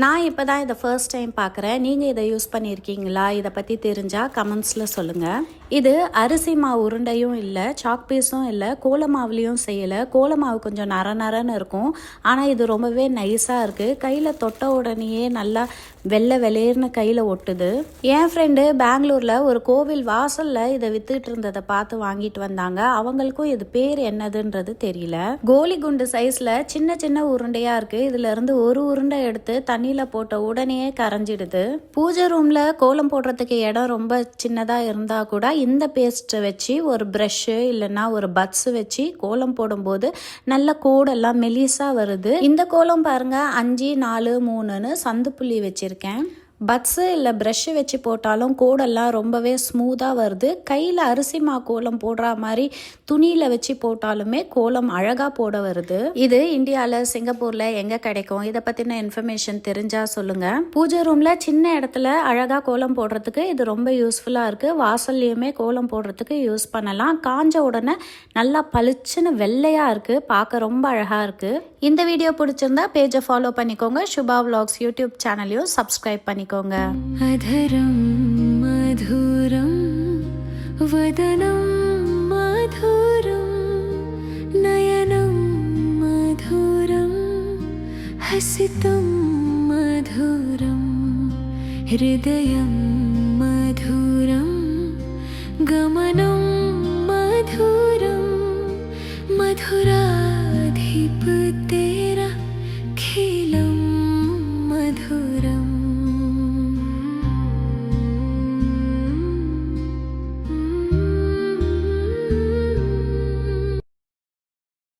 நான் இப்போ தான் இதை ஃபர்ஸ்ட் டைம் பார்க்குறேன். நீங்கள் இதை யூஸ் பண்ணியிருக்கீங்களா? இதை பற்றி தெரிஞ்சால் கமெண்ட்ஸில் சொல்லுங்கள். இது அரிசி மாவு உருண்டையும் இல்லை, சாக் பீஸும் இல்லை, கோல மாவுலேயும் செய்யலை. கோல மாவு கொஞ்சம் நரன்னு இருக்கும், ஆனால் இது ரொம்பவே நைஸாக இருக்குது. கையில் தொட்ட உடனேயே நல்லா வெள்ளை வெளேர்னு கையில் ஒட்டுது. என் ஃப்ரெண்டு பெங்களூரில் ஒரு கோவில் வாசலில் இதை வித்துட்டு இருந்ததை பார்த்து வாங்கிட்டு வந்தாங்க. அவங்களுக்கும் இது பேர் என்னதுன்றது தெரியல. கோலி குண்டு சைஸில் சின்ன சின்ன உருண்டையாக இருக்குது. இதுலேருந்து ஒரு உருண்டை எடுத்து தண்ணியில் போட்ட உடனே கரைஞ்சிடுது. பூஜை ரூமில் கோலம் போடுறதுக்கு இடம் ரொம்ப சின்னதாக இருந்தால் கூட இந்த பேஸ்ட்டை வச்சு ஒரு ப்ரஷ்ஷு இல்லைன்னா ஒரு பட்ஸு வச்சு கோலம் போடும்போது நல்ல கோடெல்லாம் மெலிசாக வருது. இந்த கோலம் பாருங்கள், 5 4 3ன்னு சந்து புள்ளி வச்சுருக்கேன். பட்ஸு இல்லை ப்ரஷ்ஷு வச்சு போட்டாலும் கோடெல்லாம் ரொம்பவே ஸ்மூத்தாக வருது. கையில் அரிசி மா கோலம் போடுற மாதிரி துணியில் வச்சு போட்டாலுமே கோலம் அழகாக போட வருது. இது இந்தியாவில் சிங்கப்பூரில் எங்கே கிடைக்கும்? இதை பற்றின இன்ஃபர்மேஷன் தெரிஞ்சால் சொல்லுங்கள். பூஜை ரூமில் சின்ன இடத்துல அழகாக கோலம் போடுறதுக்கு இது ரொம்ப யூஸ்ஃபுல்லாக இருக்குது. வாசல்லையுமே கோலம் போடுறதுக்கு யூஸ் பண்ணலாம். காஞ்ச உடனே நல்லா பளிச்சுன்னு வெள்ளையாக இருக்குது, பார்க்க ரொம்ப அழகாக இருக்குது. இந்த வீடியோ பிடிச்சிருந்தா பேஜை ஃபாலோ பண்ணிக்கோங்க. சுபா விலாக்ஸ் யூடியூப் சேனலையும் சப்ஸ்கிரைப் பண்ணிக்கோங்க. अधरं मधुरं वदनं मधुरं नयनं मधुरं हसितं मधुरं हृदयं मधुरं गमनं मधुरं मधुरा